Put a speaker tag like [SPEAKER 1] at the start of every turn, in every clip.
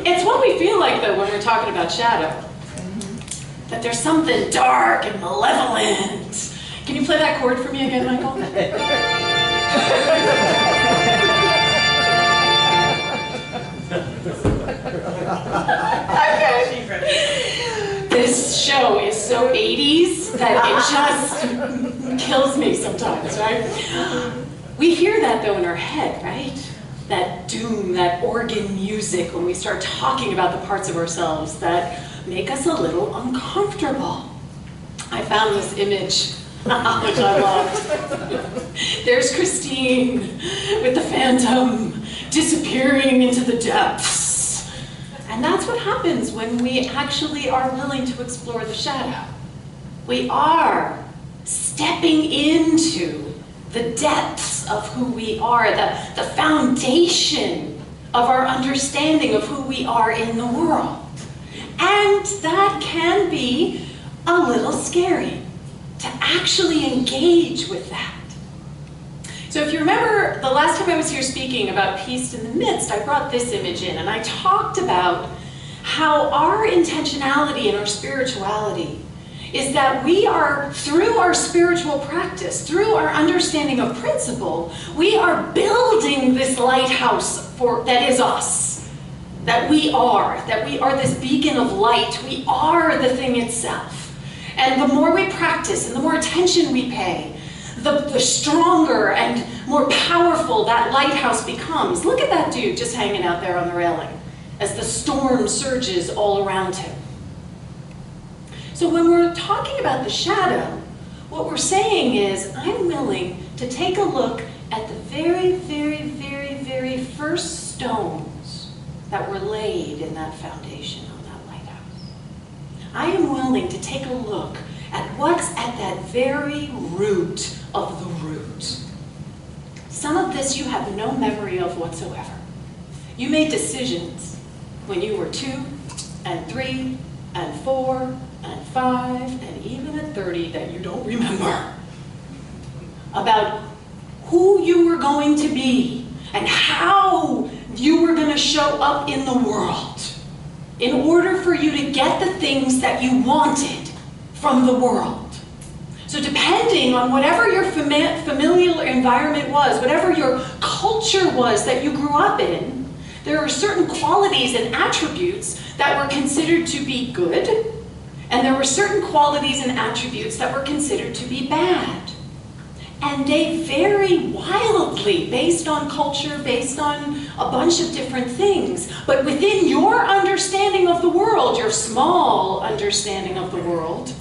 [SPEAKER 1] It's what we feel like, though, when we're talking about shadow. That there's something dark and malevolent. Can you play that chord for me again, Michael? This show is so 80s that it just kills me sometimes, right? We hear that, though, in our head, right? That doom, that organ music when we start talking about the parts of ourselves that make us a little uncomfortable. I found this image, which I loved. There's Christine with the phantom disappearing into the depths. And that's what happens when we actually are willing to explore the shadow. We are stepping into the depths of who we are, the foundation of our understanding of who we are in the world. And that can be a little scary to actually engage with that. So if you remember the last time I was here speaking about peace in the midst, I brought this image in and I talked about how our intentionality and our spirituality is that we are, through our spiritual practice, through our understanding of principle, we are building this lighthouse that is us, that we are this beacon of light, we are the thing itself. And the more we practice and the more attention we pay, the stronger and more powerful that lighthouse becomes. Look at that dude just hanging out there on the railing as the storm surges all around him. So when we're talking about the shadow, what we're saying is, I'm willing to take a look at the very, very, very, very first stones that were laid in that foundation of that lighthouse. I am willing to take a look at what's at that very root of the root. Some of this you have no memory of whatsoever. You made decisions when you were 2 and 3 and 4 and 5 and even at 30 that you don't remember about who you were going to be and how you were going to show up in the world in order for you to get the things that you wanted from the world. So depending on whatever your familial environment was, whatever your culture was that you grew up in, there are certain qualities and attributes that were considered to be good, and there were certain qualities and attributes that were considered to be bad. And they vary wildly based on culture, based on a bunch of different things. But within your understanding of the world, your small understanding of the world,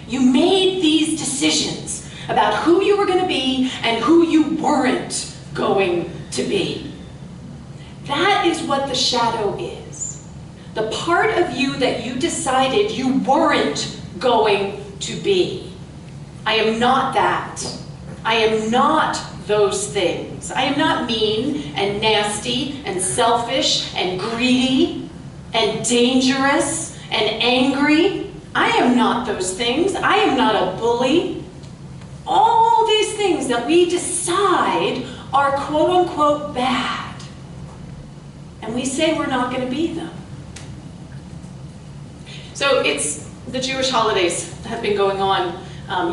[SPEAKER 1] you made these decisions about who you were going to be and who you weren't going to be. That is what the shadow is. The part of you that you decided you weren't going to be. I am not that. I am not those things. I am not mean and nasty and selfish and greedy and dangerous and angry. I am not those things. I am not a bully. All these things that we decide are quote-unquote bad. And we say we're not going to be them. So it's the Jewish holidays that have been going on.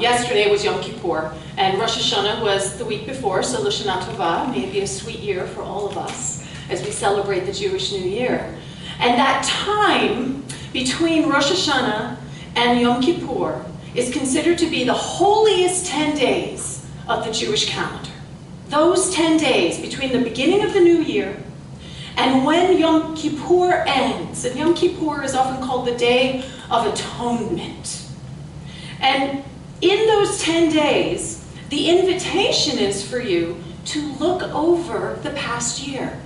[SPEAKER 1] Yesterday was Yom Kippur, and Rosh Hashanah was the week before, so L'Shana Tova, may it be a sweet year for all of us as we celebrate the Jewish New Year. And that time between Rosh Hashanah and Yom Kippur is considered to be the holiest 10 days of the Jewish calendar. Those 10 days between the beginning of the new year and when Yom Kippur ends. And Yom Kippur is often called the Day of Atonement. And in those 10 days, the invitation is for you to look over the past year,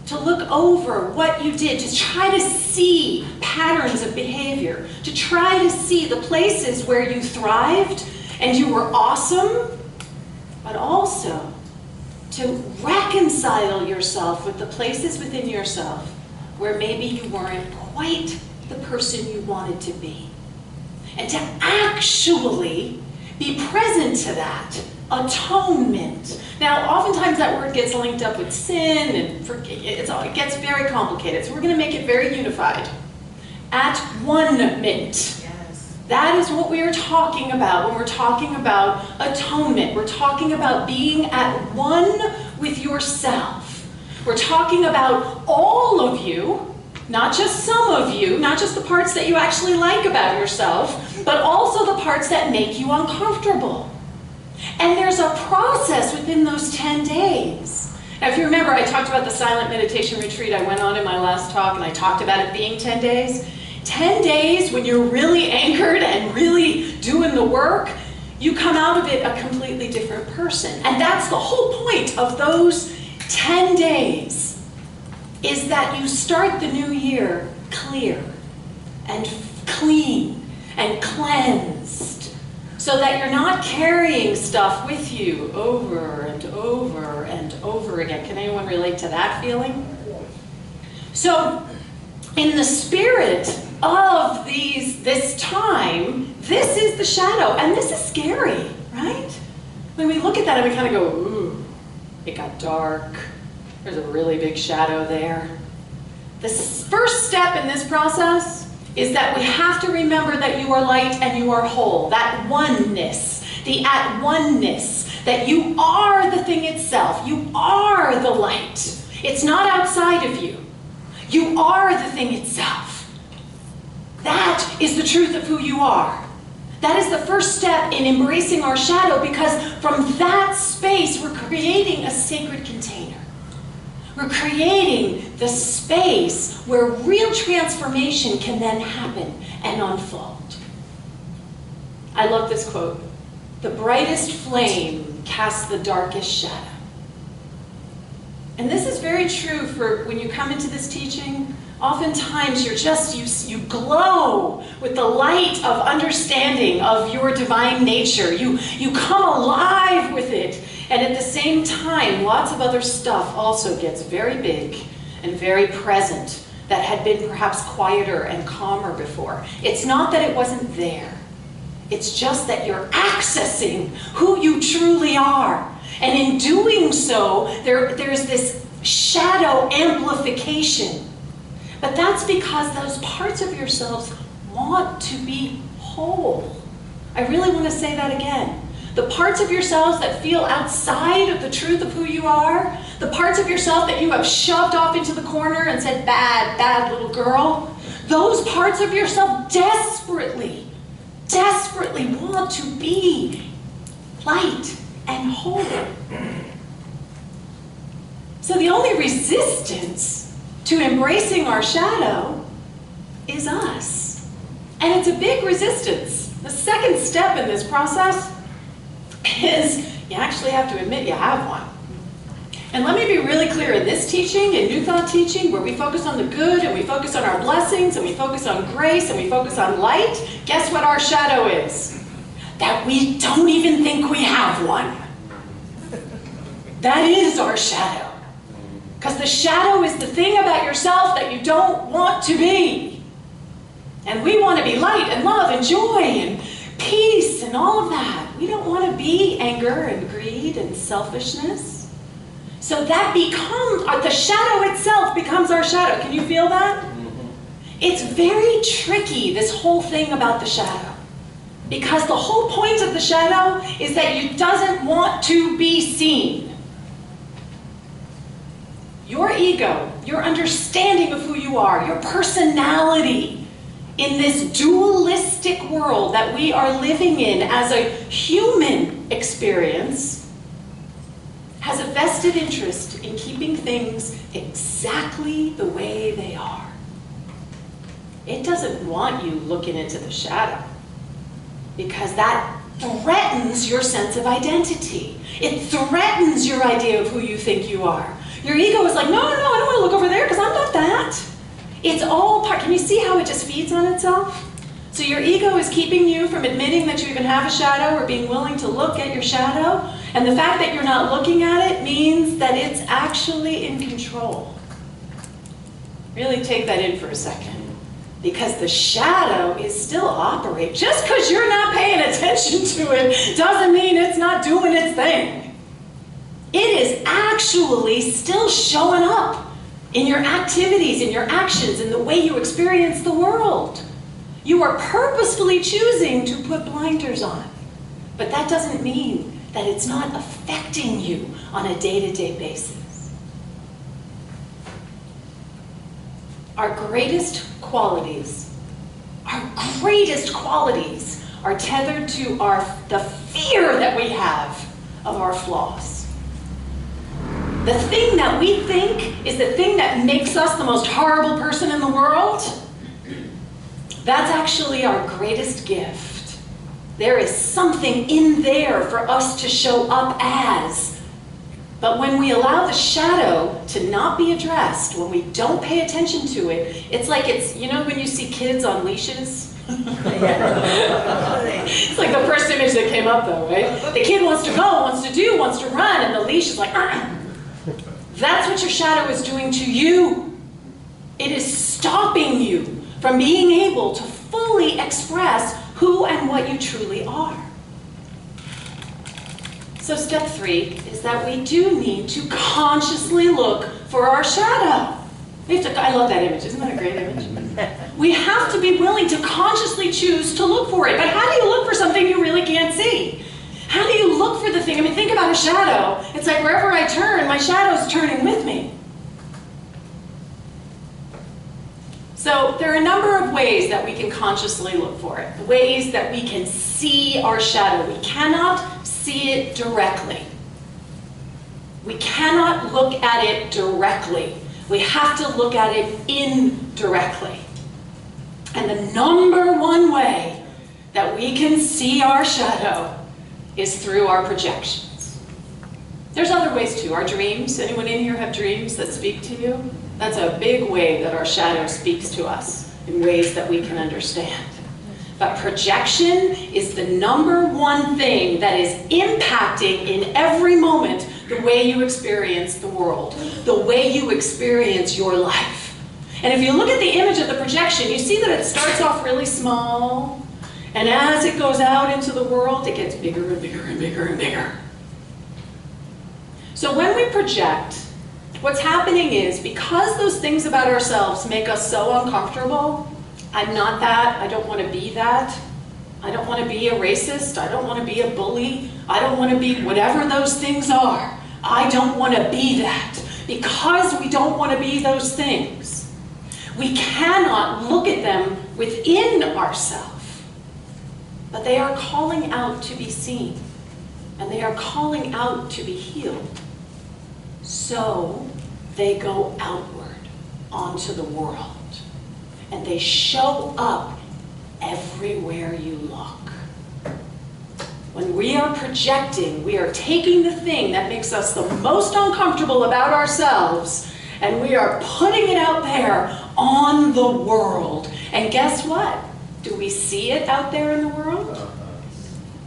[SPEAKER 1] to look over what you did, to try to see patterns of behavior, to try to see the places where you thrived and you were awesome, but also to reconcile yourself with the places within yourself where maybe you weren't quite the person you wanted to be. And to actually Be present to that. Atonement. Now, oftentimes that word gets linked up with sin, and it gets very complicated, so we're going to make it very unified. At-one-ment. That is what we are talking about when we're talking about atonement. We're talking about being at one with yourself. We're talking about all of you, not just some of you, not just the parts that you actually like about yourself, but also the parts that make you uncomfortable. And there's a process within those 10 days. Now, if you remember, I talked about the silent meditation retreat I went on in my last talk, and I talked about it being 10 days. 10 days when you're really anchored and really doing the work, you come out of it a completely different person. And that's the whole point of those 10 days, is that you start the new year clear and clean and cleansed, so that you're not carrying stuff with you over and over and over again. Can anyone relate to that feeling? So, in the spirit of this time, this is the shadow, and this is scary, right? When we look at that and we kind of go, ooh, it got dark. There's a really big shadow there. The first step in this process is that we have to remember that you are light and you are whole. That oneness, the at-oneness, that you are the thing itself. You are the light. It's not outside of you. You are the thing itself. That is the truth of who you are. That is the first step in embracing our shadow, because from that space, we're creating a sacred container. We're creating the space where real transformation can then happen and unfold. I love this quote. The brightest flame casts the darkest shadow. And this is very true for when you come into this teaching. Oftentimes you glow with the light of understanding of your divine nature. You come alive with it. And at the same time, lots of other stuff also gets very big and very present that had been perhaps quieter and calmer before. It's not that it wasn't there. It's just that you're accessing who you truly are. And in doing so, there's this shadow amplification. But that's because those parts of yourselves want to be whole. I really want to say that again. The parts of yourselves that feel outside of the truth of who you are, the parts of yourself that you have shoved off into the corner and said, bad, bad little girl, those parts of yourself desperately, desperately want to be light and whole. So the only resistance to embracing our shadow is us. And it's a big resistance. The second step in this process is you actually have to admit you have one. And let me be really clear, in this teaching, in New Thought teaching, where we focus on the good and we focus on our blessings and we focus on grace and we focus on light, guess what our shadow is? That we don't even think we have one. That is our shadow. Because the shadow is the thing about yourself that you don't want to be. And we want to be light and love and joy and peace and all of that. We don't want to be anger and greed and selfishness. So that becomes, the shadow itself becomes our shadow. Can you feel that? It's very tricky, this whole thing about the shadow. Because the whole point of the shadow is that it doesn't want to be seen. Your ego, your understanding of who you are, your personality in this dualistic world that we are living in as a human experience has a vested interest in keeping things exactly the way they are. It doesn't want you looking into the shadow because that threatens your sense of identity. It threatens your idea of who you think you are. Your ego is like, no, I don't want to look over there because I'm not that. It's all part. Can you see how it just feeds on itself? So your ego is keeping you from admitting that you even have a shadow or being willing to look at your shadow. And the fact that you're not looking at it means that it's actually in control. Really take that in for a second. Because the shadow is still operating. Just because you're not paying attention to it doesn't mean it's not doing its thing. It is actually still showing up in your activities, in your actions, in the way you experience the world. You are purposefully choosing to put blinders on. But that doesn't mean that it's not affecting you on a day-to-day basis. Our greatest qualities are tethered to the fear that we have of our flaws. The thing that we think is the thing that makes us the most horrible person in the world, that's actually our greatest gift. There is something in there for us to show up as. But when we allow the shadow to not be addressed, when we don't pay attention to it, it's like you know when you see kids on leashes? It's like the first image that came up though, right? The kid wants to go, wants to do, wants to run, and the leash is like, That's what your shadow is doing to you. It is stopping you from being able to fully express who and what you truly are. So step 3 is that we do need to consciously look for our shadow. I love that image. Isn't that a great image? We have to be willing to consciously choose to look for it. But how do you look for something you really can't see? How do you look for the thing? I mean, think about a shadow. It's like wherever I turn, my shadow's turning with me. So there are a number of ways that we can consciously look for it. Ways that we can see our shadow. We cannot see it directly. We cannot look at it directly. We have to look at it indirectly. And the number one way that we can see our shadow is through our projections. There's other ways too. Our dreams. Anyone in here have dreams that speak to you? That's a big way that our shadow speaks to us in ways that we can understand. But projection is the number one thing that is impacting in every moment the way you experience the world, the way you experience your life. And if you look at the image of the projection, you see that it starts off really small, and as it goes out into the world, it gets bigger and bigger and bigger and bigger. So when we project, what's happening is, because those things about ourselves make us so uncomfortable, I'm not that, I don't want to be that, I don't want to be a racist, I don't want to be a bully, I don't want to be whatever those things are. I don't want to be that. Because we don't want to be those things, we cannot look at them within ourselves. But they are calling out to be seen, and they are calling out to be healed. So they go outward onto the world. And they show up everywhere you look. When we are projecting, we are taking the thing that makes us the most uncomfortable about ourselves, and we are putting it out there on the world. And guess what? Do we see it out there in the world?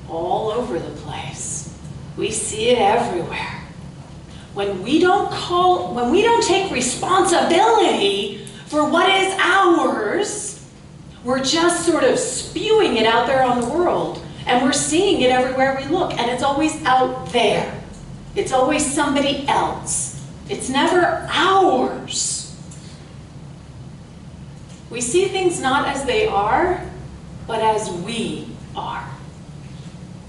[SPEAKER 1] All over the place. We see it everywhere. When we don't take responsibility for what is ours, we're just sort of spewing it out there on the world, and we're seeing it everywhere we look, and it's always out there. It's always somebody else. It's never ours. We see things not as they are, but as we are.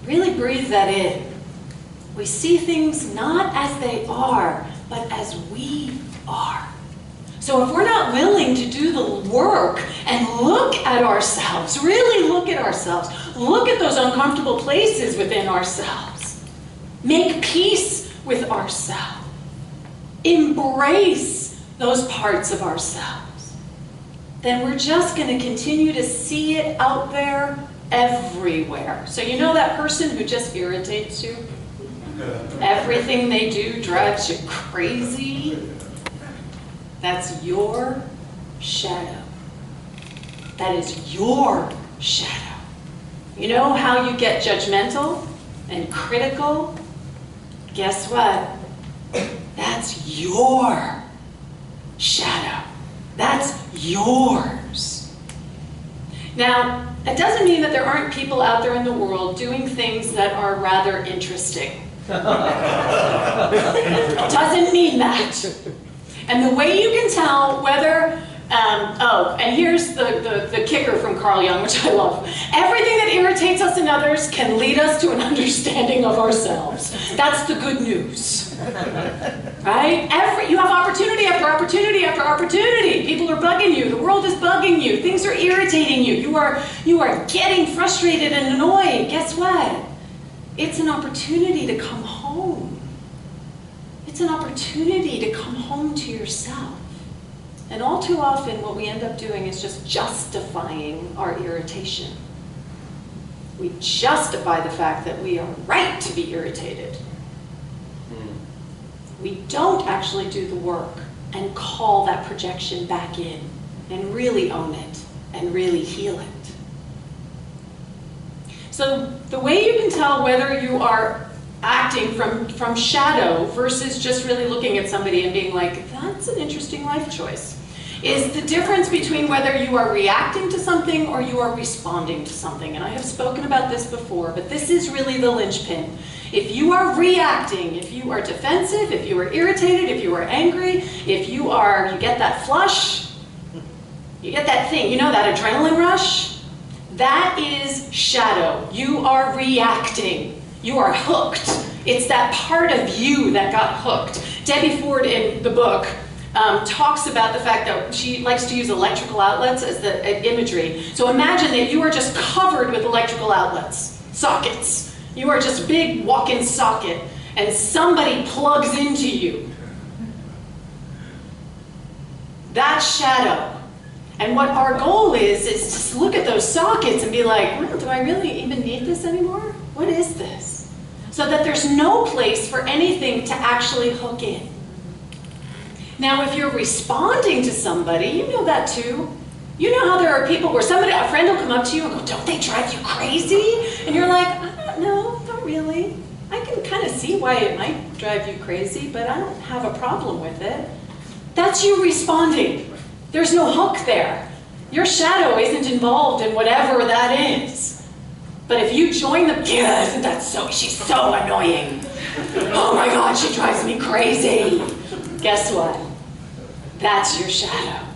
[SPEAKER 1] Really breathe that in. We see things not as they are, but as we are. So if we're not willing to do the work and look at ourselves, really look at ourselves, look at those uncomfortable places within ourselves, make peace with ourselves, embrace those parts of ourselves, then we're just going to continue to see it out there everywhere. So you know that person who just irritates you? Everything they do drives you crazy? That's your shadow. That is your shadow. You know how you get judgmental and critical? Guess what? That's your shadow. That's yours. Now, it doesn't mean that there aren't people out there in the world doing things that are rather interesting. It doesn't mean that. And the way you can tell whether, oh, and here's the kicker from Carl Jung, which I love. Everything that irritates us in others can lead us to an understanding of ourselves. That's the good news. Right? You have opportunity after opportunity after opportunity. People are bugging you. The world is bugging you. Things are irritating you. You are getting frustrated and annoyed. Guess what? It's an opportunity to come home. It's an opportunity to come home to yourself. And all too often, what we end up doing is just justifying our irritation. We justify the fact that we are right to be irritated. We don't actually do the work and call that projection back in and really own it and really heal it. So the way you can tell whether you are acting from shadow versus just really looking at somebody and being like, that's an interesting life choice, is the difference between whether you are reacting to something or you are responding to something. And I have spoken about this before, but this is really the linchpin. If you are reacting, if you are defensive, if you are irritated, if you are angry, if you get that flush, you get that thing, you know, that adrenaline rush, that is shadow. You are reacting. You are hooked. It's that part of you that got hooked. Debbie Ford in the book talks about the fact that she likes to use electrical outlets as the imagery. So imagine that you are just covered with electrical outlets, sockets. You are just a big walk-in socket, and somebody plugs into you. That's shadow. And what our goal is to look at those sockets and be like, well, do I really even need this anymore? What is this? So that there's no place for anything to actually hook in. Now, if you're responding to somebody, you know that too. You know how there are people where a friend will come up to you and go, don't they drive you crazy? And you're like, no, not really. I can kind of see why it might drive you crazy, but I don't have a problem with it. That's you responding. There's no hook there. Your shadow isn't involved in whatever that is. But if you join the, yeah, isn't that so, she's so annoying. Oh my God, she drives me crazy. Guess what? That's your shadow.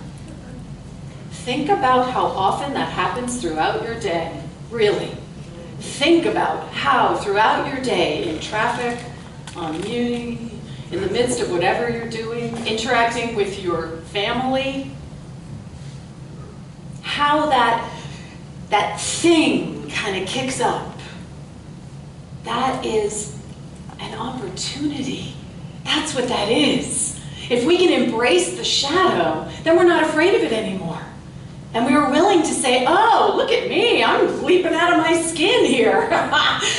[SPEAKER 1] Think about how often that happens throughout your day, really. Think about how throughout your day, in traffic, on Muni, in the midst of whatever you're doing, interacting with your family, how that thing kind of kicks up. That is an opportunity. That's what that is. If we can embrace the shadow, then we're not afraid of it anymore. And we are willing to say, oh, look at me, I'm leaping out of my skin here.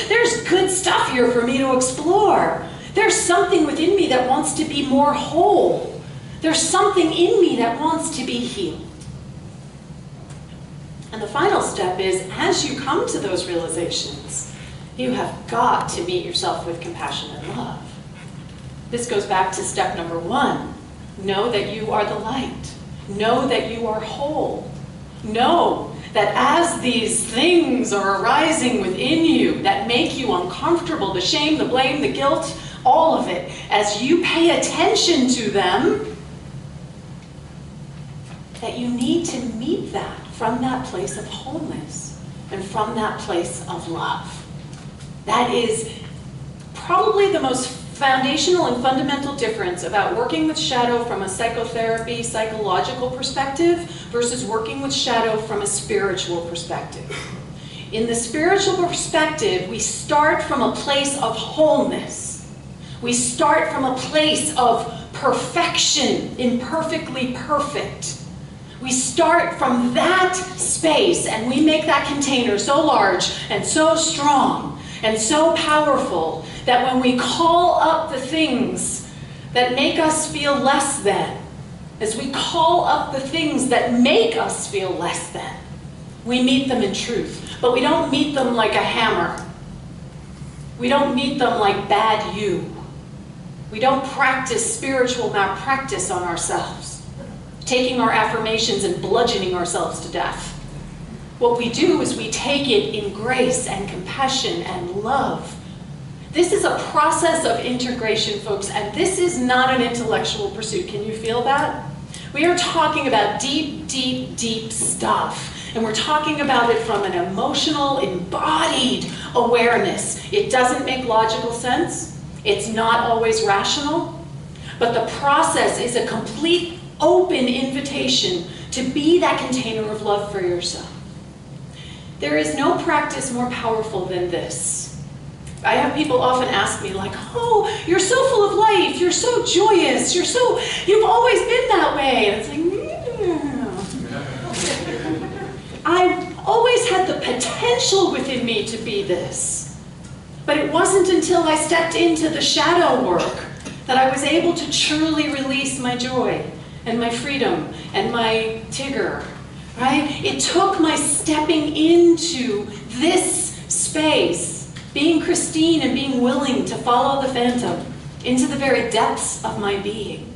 [SPEAKER 1] There's good stuff here for me to explore. There's something within me that wants to be more whole. There's something in me that wants to be healed. And the final step is, as you come to those realizations, you have got to meet yourself with compassion and love. This goes back to step number 1. Know that you are the light. Know that you are whole. Know that as these things are arising within you that make you uncomfortable, the shame, the blame, the guilt, all of it, as you pay attention to them, that you need to meet that from that place of wholeness and from that place of love. That is probably the most foundational and fundamental difference about working with shadow from a psychotherapy, psychological perspective versus working with shadow from a spiritual perspective. In the spiritual perspective, we start from a place of wholeness. We start from a place of perfection, imperfectly perfect. We start from that space and we make that container so large and so strong and so powerful that when we call up the things that make us feel less than, as we call up the things that make us feel less than, we meet them in truth. But we don't meet them like a hammer. We don't meet them like bad you. We don't practice spiritual malpractice on ourselves, taking our affirmations and bludgeoning ourselves to death. What we do is we take it in grace and compassion and love. This is a process of integration, folks, and this is not an intellectual pursuit. Can you feel that? We are talking about deep, deep, deep stuff. And we're talking about it from an emotional, embodied awareness. It doesn't make logical sense. It's not always rational. But the process is a complete open invitation to be that container of love for yourself. There is no practice more powerful than this. I have people often ask me, like, oh, you're so full of life, you're so joyous, you've always been that way. And it's like, I've always had the potential within me to be this. But it wasn't until I stepped into the shadow work that I was able to truly release my joy and my freedom and my Tigger, right? It took my stepping into this space, being Christine and being willing to follow the phantom into the very depths of my being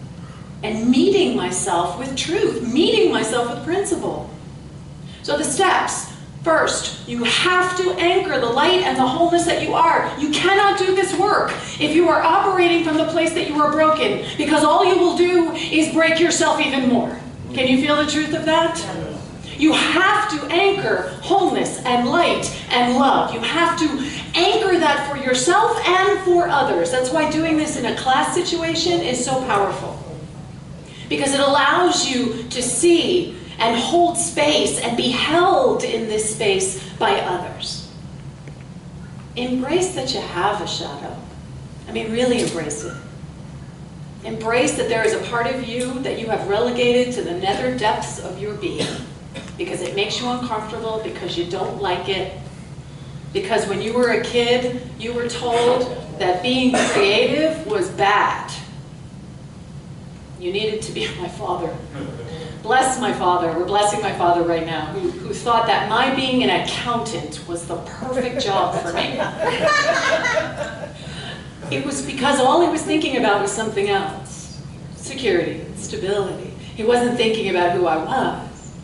[SPEAKER 1] and meeting myself with truth, meeting myself with principle. So the steps. First, you have to anchor the light and the wholeness that you are. You cannot do this work if you are operating from the place that you are broken, because all you will do is break yourself even more. Can you feel the truth of that? You have to anchor wholeness and light and love. You have to anchor that for yourself and for others. That's why doing this in a class situation is so powerful. Because it allows you to see and hold space and be held in this space by others. Embrace that you have a shadow. I mean, really embrace it. Embrace that there is a part of you that you have relegated to the nether depths of your being. Because it makes you uncomfortable, because you don't like it. Because when you were a kid, you were told that being creative was bad. You needed to be my father. Bless my father, we're blessing my father right now, who thought that my being an accountant was the perfect job for me. It was because all he was thinking about was something else. Security, stability. He wasn't thinking about who I was.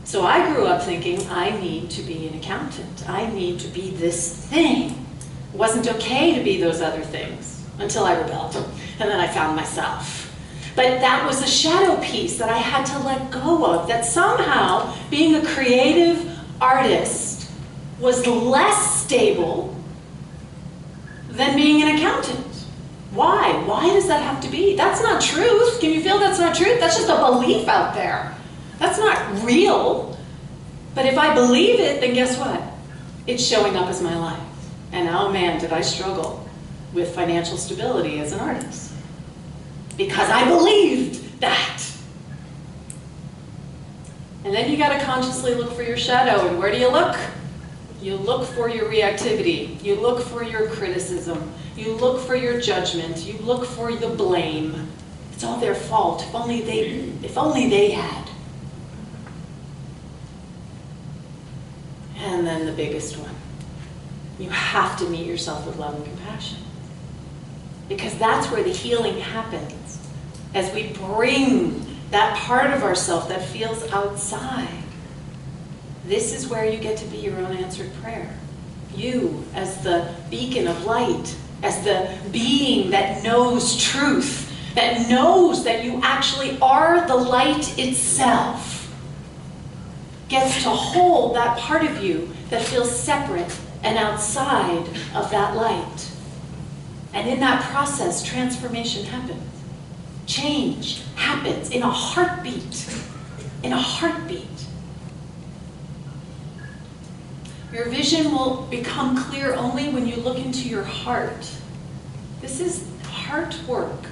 [SPEAKER 1] So I grew up thinking, I need to be an accountant. I need to be this thing. It wasn't okay to be those other things until I rebelled. And then I found myself. But that was a shadow piece that I had to let go of, that somehow being a creative artist was less stable than being an accountant. Why? Why does that have to be? That's not truth. Can you feel that's not truth? That's just a belief out there. That's not real. But if I believe it, then guess what? It's showing up as my life. And oh man, did I struggle with financial stability as an artist. Because I believed that. And then you got to consciously look for your shadow. And where do you look? You look for your reactivity. You look for your criticism. You look for your judgment. You look for the blame. It's all their fault. If only they had. And then the biggest one. You have to meet yourself with love and compassion. Because that's where the healing happens. As we bring that part of ourselves that feels outside. This is where you get to be your own answered prayer. You, as the beacon of light, as the being that knows truth, that knows that you actually are the light itself, gets to hold that part of you that feels separate and outside of that light. And in that process, transformation happens. Change happens in a heartbeat. In a heartbeat. Your vision will become clear only when you look into your heart. This is heart work.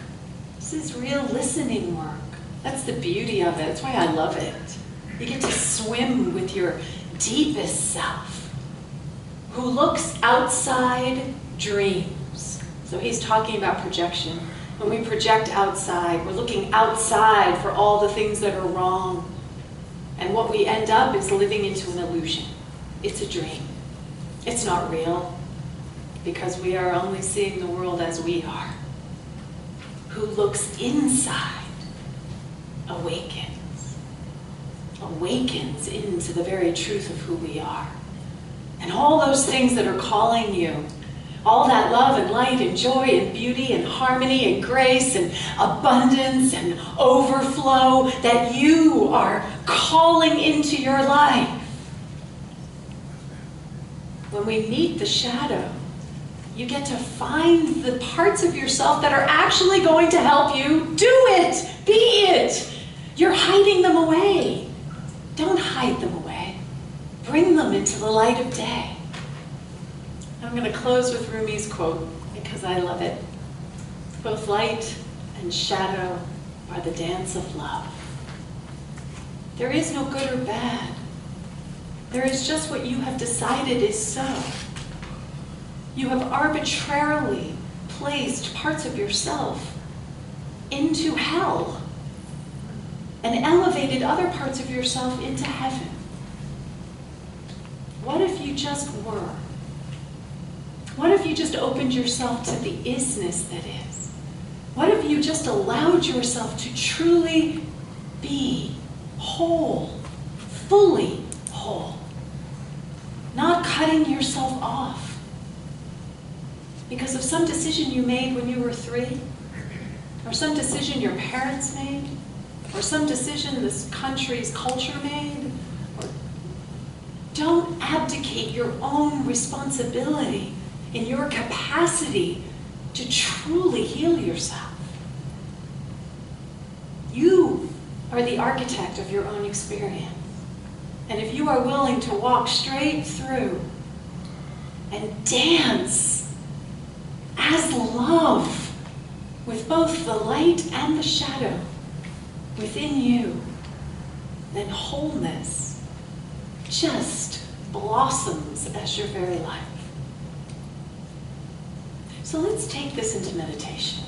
[SPEAKER 1] This is real listening work. That's the beauty of it. That's why I love it. You get to swim with your deepest self, who looks outside dreams. So he's talking about projection. When we project outside, we're looking outside for all the things that are wrong. And what we end up is living into an illusion. It's a dream. It's not real, because we are only seeing the world as we are. Who looks inside awakens. awakens into the very truth of who we are. And all those things that are calling you, all that love and light and joy and beauty and harmony and grace and abundance and overflow that you are calling into your life. When we meet the shadow, you get to find the parts of yourself that are actually going to help you do it, be it. You're hiding them away. Don't hide them away. Bring them into the light of day. I'm going to close with Rumi's quote because I love it. Both light and shadow are the dance of love. There is no good or bad. There is just what you have decided is so. You have arbitrarily placed parts of yourself into hell and elevated other parts of yourself into heaven. What if you just were? What if you just opened yourself to the isness that is? What if you just allowed yourself to truly be whole, fully whole, not cutting yourself off because of some decision you made when you were 3, or some decision your parents made, or some decision this country's culture made? Don't abdicate your own responsibility in your capacity to truly heal yourself. You are the architect of your own experience. And if you are willing to walk straight through and dance as love with both the light and the shadow within you, then wholeness just blossoms as your very life. So let's take this into meditation.